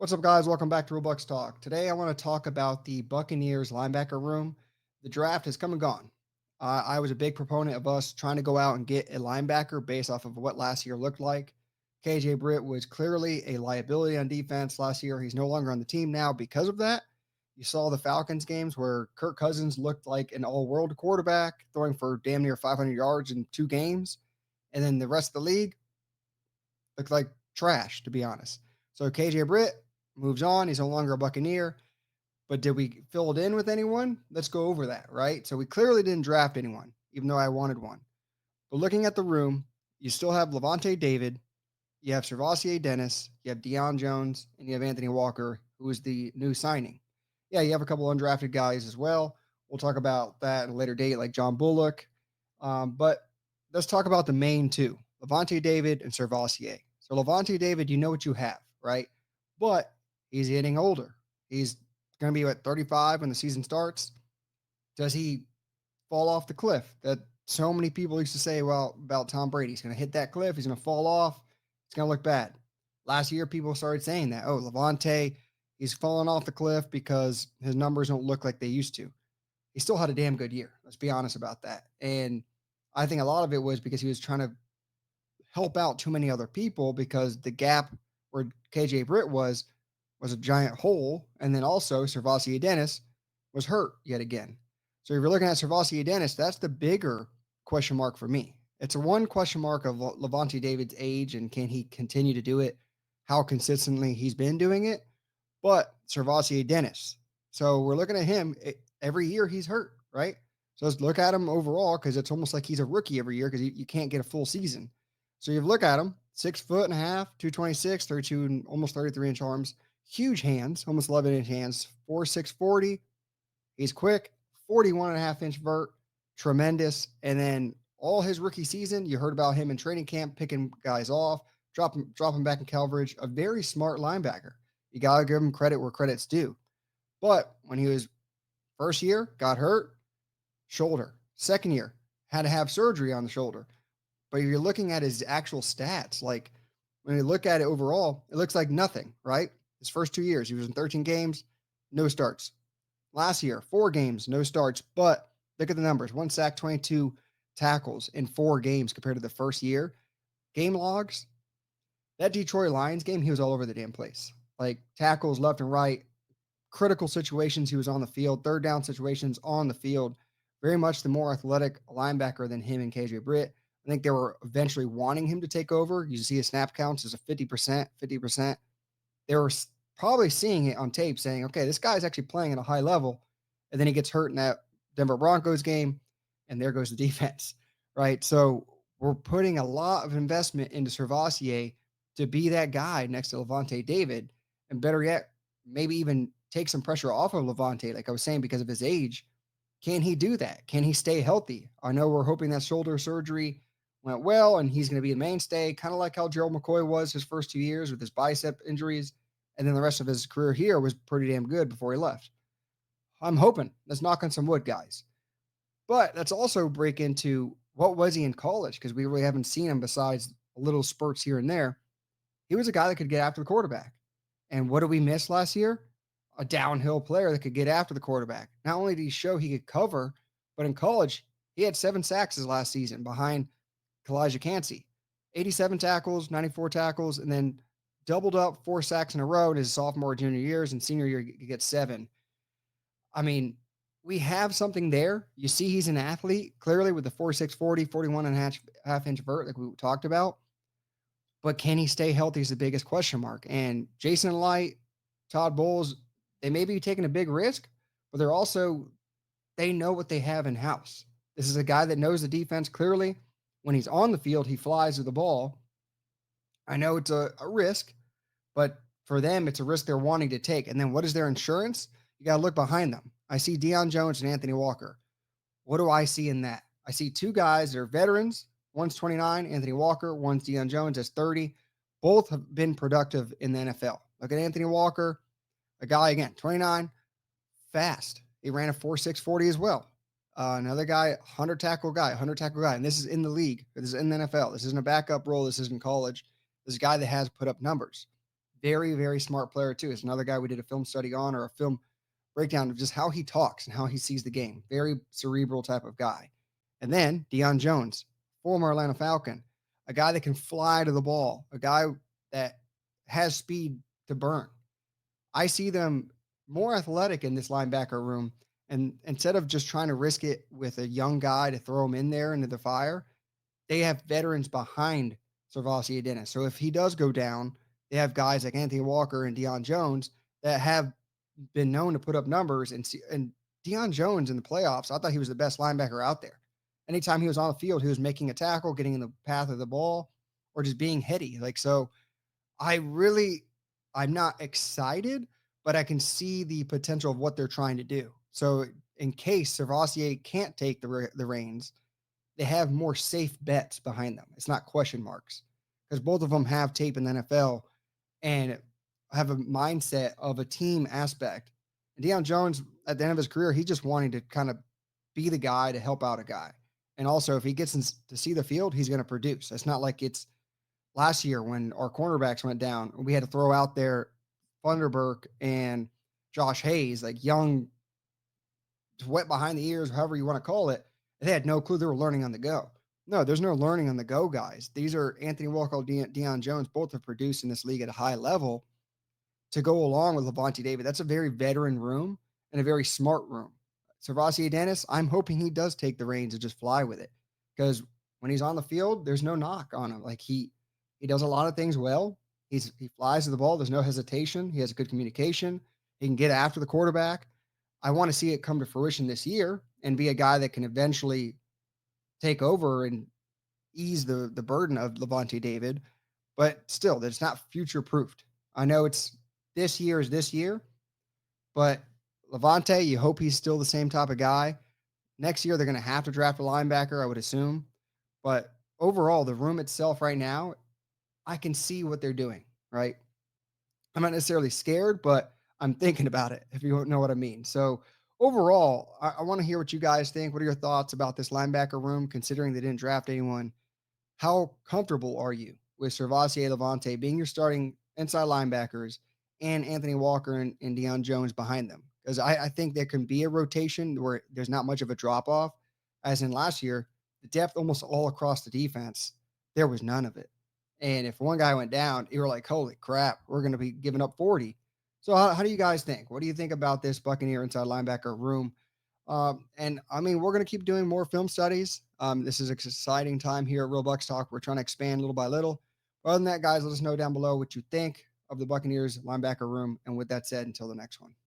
What's up, guys? Welcome back to Real Bucs Talk. Today, I want to talk about the Buccaneers linebacker room. The draft has come and gone. I was a big proponent of us trying to go out and get a linebacker based off of what last year looked like. KJ Britt was clearly a liability on defense last year. He's no longer on the team now because of that. You saw the Falcons games where Kirk Cousins looked like an all world quarterback, throwing for damn near 500 yards in 2 games. And then the rest of the league looked like trash, to be honest. So KJ Britt moves on. He's no longer a Buccaneer. But did we fill it in with anyone? Let's go over that, right? So we clearly didn't draft anyone, even though I wanted one. But looking at the room, you still have Levante David, you have Servassier Dennis, you have Deion Jones, and you have Anthony Walker, who is the new signing. Yeah, you have a couple undrafted guys as well. We'll talk about that at a later date, like John Bullock. But let's talk about the main two, Levante David and Servassier. So Levante David, you know what you have, right? But he's getting older. He's going to be at 35 when the season starts. Does he fall off the cliff that so many people used to say, well, about Tom Brady? He's going to hit that cliff. He's going to fall off. It's going to look bad. Last year, people started saying that. Oh, Levante, he's falling off the cliff because his numbers don't look like they used to. He still had a damn good year. Let's be honest about that. And I think a lot of it was because he was trying to help out too many other people because the gap where KJ Britt was a giant hole. And then also Servassier Dennis was hurt yet again. So if you're looking at Servassier Dennis, that's the bigger question mark for me. It's a one question mark of Levante David's age and can he continue to do it, how consistently he's been doing it. But Servassier Dennis. So we're looking at him every year he's hurt, right? So let's look at him overall because it's almost like he's a rookie every year because you can't get a full season. So you look at him, 6'1.5", 226, 32, and almost 33-inch arms, huge hands, almost 11-inch hands, 4'6", 40. He's quick, 41.5-inch vert, tremendous. And then all his rookie season, you heard about him in training camp, picking guys off, dropping back in coverage, a very smart linebacker. You got to give him credit where credit's due. But when he was first year, got hurt, shoulder. Second year, had to have surgery on the shoulder. But if you're looking at his actual stats, like when you look at it overall, it looks like nothing, right? His first 2 years, he was in 13 games, no starts. Last year, 4 games, no starts. But look at the numbers: 1 sack, 22 tackles in 4 games compared to the first year. Game logs, that Detroit Lions game, he was all over the damn place. Like tackles left and right, critical situations, he was on the field, third down situations on the field. Very much the more athletic linebacker than him and KJ Britt. I think they were eventually wanting him to take over. You see his snap counts as a 50%, 50%. They were probably seeing it on tape saying, okay, this guy's actually playing at a high level. And then he gets hurt in that Denver Broncos game, and there goes the defense, right? So we're putting a lot of investment into Servassier to be that guy next to Levante David. And better yet, maybe even take some pressure off of Levante, like I was saying, because of his age. Can he do that? Can he stay healthy? I know we're hoping that shoulder surgery went well and he's going to be a mainstay, kind of like how Gerald McCoy was his first 2 years with his bicep injuries. And then the rest of his career here was pretty damn good before he left. I'm hoping. Let's knock on some wood, guys. But let's also break into what was he in college because we really haven't seen him besides little spurts here and there. He was a guy that could get after the quarterback. And what did we miss last year? A downhill player that could get after the quarterback. Not only did he show he could cover, but in college, he had 7 sacks his last season behind Kalijah Cansey. 87 tackles, 94 tackles, and then doubled up 4 sacks in a row in his sophomore, junior years, and senior year, he gets 7. I mean, we have something there. You see he's an athlete, clearly with the 4'6", 40, 41 and a half inch vert like we talked about. But can he stay healthy is the biggest question mark. And Jason Light, Todd Bowles, they may be taking a big risk, but they know what they have in house. This is a guy that knows the defense clearly. When he's on the field, he flies with the ball. I know it's a risk, but for them, it's a risk they're wanting to take. And then what is their insurance? You got to look behind them. I see Deion Jones and Anthony Walker. What do I see in that? I see 2 guys that are veterans. One's 29, Anthony Walker. One's Deion Jones, that's 30. Both have been productive in the NFL. Look at Anthony Walker, a guy, again, 29, fast. He ran a 4.6 40 as well. Another guy, 100 tackle guy. And this is in the league. This is in the NFL. This isn't a backup role. This isn't college. This is a guy that has put up numbers. Very, very smart player too. It's another guy we did a film study on, or a film breakdown of just how he talks and how he sees the game. Very cerebral type of guy. And then Deion Jones, former Atlanta Falcon, a guy that can fly to the ball, a guy that has speed to burn. I see them more athletic in this linebacker room. And instead of just trying to risk it with a young guy to throw him in there into the fire, they have veterans behind Servassier Dennis. So if he does go down, they have guys like Anthony Walker and Deion Jones that have been known to put up numbers. And Deion Jones in the playoffs, I thought he was the best linebacker out there. Anytime he was on the field, he was making a tackle, getting in the path of the ball, or just being heady. Like so, I really, I'm not excited, but I can see the potential of what they're trying to do. So in case Servassier can't take the reins, they have more safe bets behind them. It's not question marks because both of them have tape in the NFL and have a mindset of a team aspect. And Deion Jones, at the end of his career, he just wanting to kind of be the guy to help out a guy. And also, if he gets to see the field, he's going to produce. It's not like it's last year when our cornerbacks went down. We had to throw out there Thunderberg and Josh Hayes, like young, wet behind the ears, however you want to call it. They had no clue they were learning on the go. No, there's no learning on the go, guys. These are Anthony Walker, Deion Jones, both have produced in this league at a high level to go along with Levante David. That's a very veteran room and a very smart room. Servassier Dennis, I'm hoping he does take the reins and just fly with it because when he's on the field, there's no knock on him. Like he does a lot of things well. He flies to the ball. There's no hesitation. He has good communication. He can get after the quarterback. I want to see it come to fruition this year and be a guy that can eventually take over and ease the burden of Levante David. But still, that's not future proofed. I know it's this year is this year, but Levante, you hope he's still the same type of guy. Next year, they're going to have to draft a linebacker, I would assume. But overall, the room itself right now, I can see what they're doing, right? I'm not necessarily scared, but I'm thinking about it, if you don't know what I mean. So overall, I want to hear what you guys think. What are your thoughts about this linebacker room, considering they didn't draft anyone? How comfortable are you with Servassier Levante being your starting inside linebackers and Anthony Walker and Deion Jones behind them? Because I think there can be a rotation where there's not much of a drop off. As in last year, the depth almost all across the defense, there was none of it. And if one guy went down, you were like, holy crap, we're going to be giving up 40. So, how do you guys think? What do you think about this Buccaneer inside linebacker room? And I mean, we're going to keep doing more film studies. This is an exciting time here at Real Bucks Talk. We're trying to expand little by little. Other than that, guys, let us know down below what you think of the Buccaneers linebacker room. And with that said, until the next one.